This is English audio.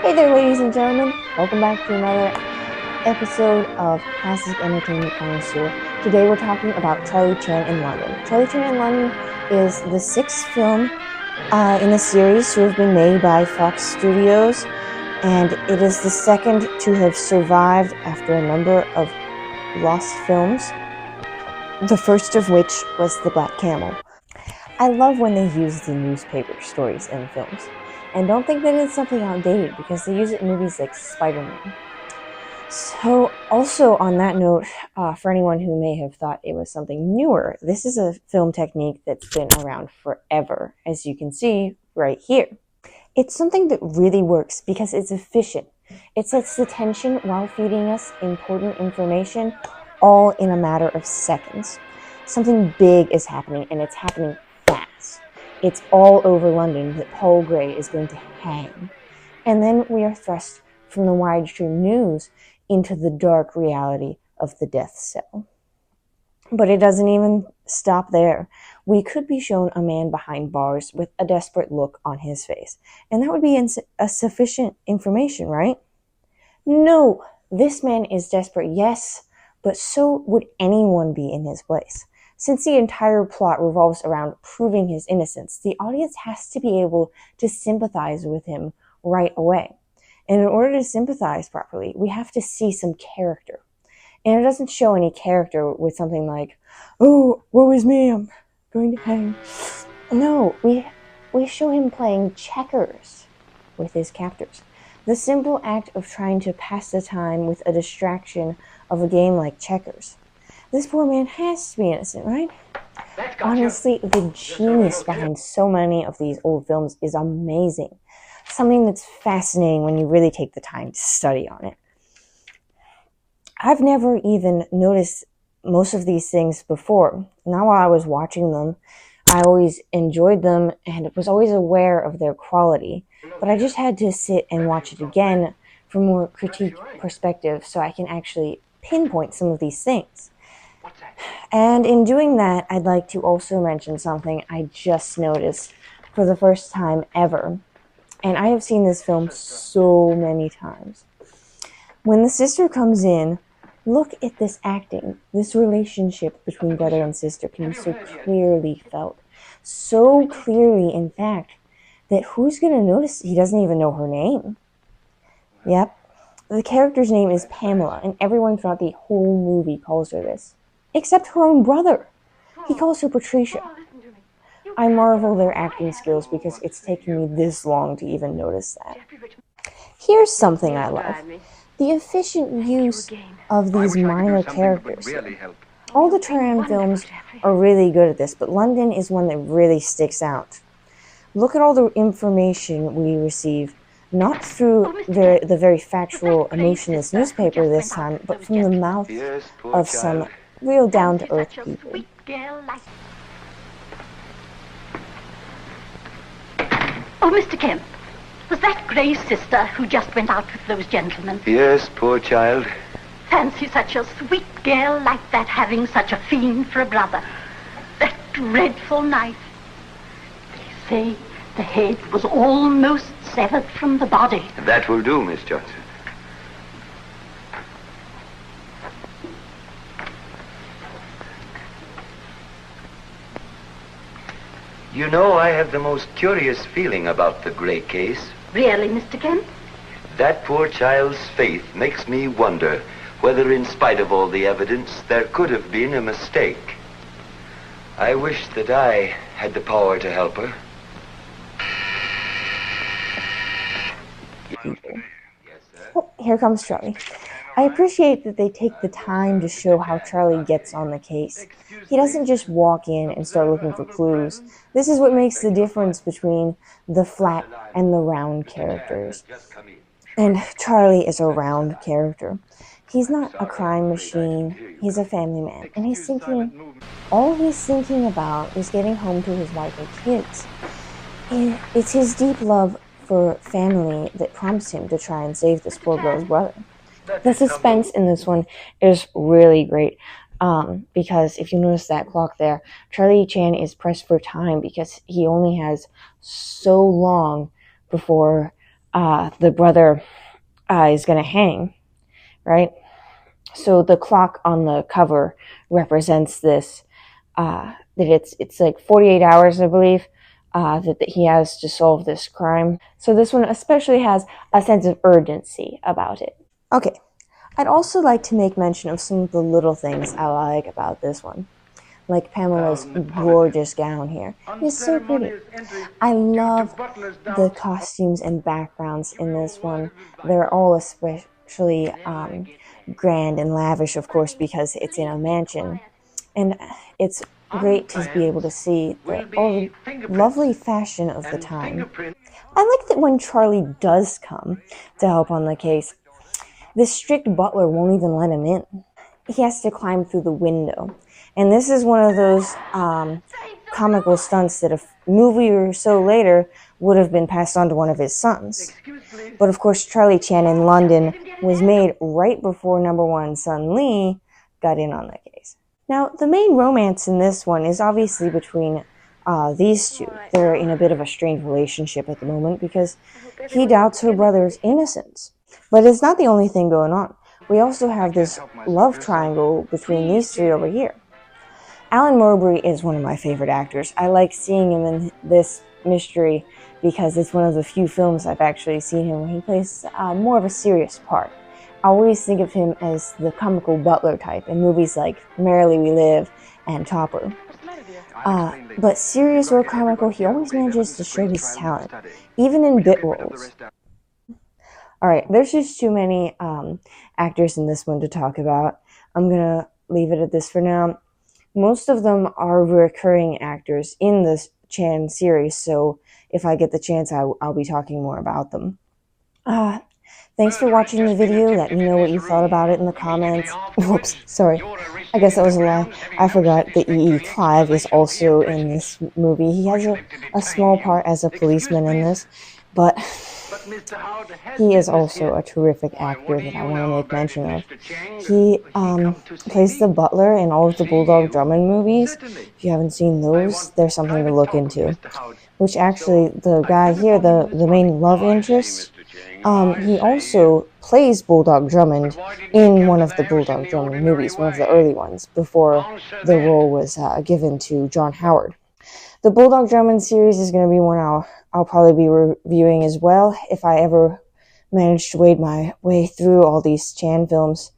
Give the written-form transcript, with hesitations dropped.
Hey there, ladies and gentlemen. Welcome back to another episode of Classic Entertainment Connoisseur. Today we're talking about Charlie Chan in London. Charlie Chan in London is the sixth film in a series to have been made by Fox Studios, and it is the second to have survived after a number of lost films, the first of which was The Black Camel. I love when they use the newspaper stories in films. And don't think that it's something outdated, because they use it in movies like Spider-Man. So, also on that note, for anyone who may have thought it was something newer, this is a film technique that's been around forever, as you can see right here. It's something that really works because it's efficient. It sets the tension while feeding us important information, all in a matter of seconds. Something big is happening, and it's happening fast. It's all over London that Paul Gray is going to hang. And then we are thrust from the widestream news into the dark reality of the death cell. But it doesn't even stop there. We could be shown a man behind bars with a desperate look on his face. And that would be sufficient information, right? No, this man is desperate, yes, but so would anyone be in his place. Since the entire plot revolves around proving his innocence, the audience has to be able to sympathize with him right away. And in order to sympathize properly, we have to see some character. And it doesn't show any character with something like, "Oh, woe is me, I'm going to hang." No, we show him playing checkers with his captors. The simple act of trying to pass the time with a distraction of a game like checkers. This poor man has to be innocent, right? Honestly, the genius behind so many of these old films is amazing. Something that's fascinating when you really take the time to study on it. I've never even noticed most of these things before. Now while I was watching them, I always enjoyed them and was always aware of their quality. But I just had to sit and watch it again from a more critique perspective so I can actually pinpoint some of these things. And in doing that, I'd like to also mention something I just noticed for the first time ever. And I have seen this film so many times. When the sister comes in, look at this acting. This relationship between brother and sister can be so clearly felt. So clearly, in fact, that who's going to notice he doesn't even know her name? Yep. The character's name is Pamela, and everyone throughout the whole movie calls her this. Except her own brother. He calls her Patricia. I marvel their acting skills because it's taken me this long to even notice that. Here's something I love. The efficient use of these minor characters. All the Tran films are really good at this, but London is one that really sticks out. Look at all the information we receive, not through the very factual, emotionless newspaper this time, but from the mouth of some real down-to-earth people. Oh, Mr. Kemp, was that Gray's sister who just went out with those gentlemen? Yes, poor child. Fancy such a sweet girl like that having such a fiend for a brother. That dreadful knife. They say the head was almost severed from the body. That will do, Miss Johnson. You know, I have the most curious feeling about the Gray case. Really, Mr. Kemp? That poor child's faith makes me wonder whether, in spite of all the evidence, there could have been a mistake. I wish that I had the power to help her. Oh, here comes Charlie. I appreciate that they take the time to show how Charlie gets on the case. He doesn't just walk in and start looking for clues. This is what makes the difference between the flat and the round characters. And Charlie is a round character. He's not a crime machine, he's a family man. And all he's thinking about is getting home to his wife and kids. And it's his deep love for family that prompts him to try and save this poor girl's brother. The suspense in this one is really great. Because if you notice that clock there, Charlie Chan is pressed for time because he only has so long before the brother is going to hang, right? So the clock on the cover represents this, that it's like 48 hours, I believe, that he has to solve this crime. So this one especially has a sense of urgency about it. Okay, I'd also like to make mention of some of the little things I like about this one. Like Pamela's gorgeous gown here. It's so pretty. I love the costumes and backgrounds in this one. They're all especially grand and lavish, of course, because it's in a mansion. And it's great to be able to see all the lovely fashion of the time. I like that when Charlie does come to help on the case, this strict butler won't even let him in. He has to climb through the window. And this is one of those comical stunts that a movie or so later would have been passed on to one of his sons. But of course, Charlie Chan in London was made right before #1 son Lee got in on the case. Now, the main romance in this one is obviously between these two. They're in a bit of a strained relationship at the moment because he doubts her brother's innocence. But it's not the only thing going on. We also have this love triangle between these three over here. Alan Mowbray is one of my favorite actors. I like seeing him in this mystery because it's one of the few films I've actually seen him where he plays more of a serious part. I always think of him as the comical butler type in movies like Merrily We Live and Topper. But serious or comical, he always manages to show his talent, even in bit roles. Alright, there's just too many actors in this one to talk about. I'm gonna leave it at this for now. Most of them are recurring actors in this Chan series, so if I get the chance, I'll be talking more about them. Thanks for watching the video. Let me know what you thought about it in the comments. Whoops, sorry. I guess that was a lie. I forgot that E.E. Clive is also in this movie. He has a small part as a policeman in this, but he is also a terrific actor that I want to make mention of. He plays the butler in all of the Bulldog Drummond movies. If you haven't seen those, there's something to look into. Which actually, the guy here, the main love interest, he also plays Bulldog Drummond in one of the Bulldog Drummond movies, one of the early ones, before the role was given to John Howard. The Bulldog Drummond series is going to be one I'll probably be reviewing as well if I ever manage to wade my way through all these Chan films.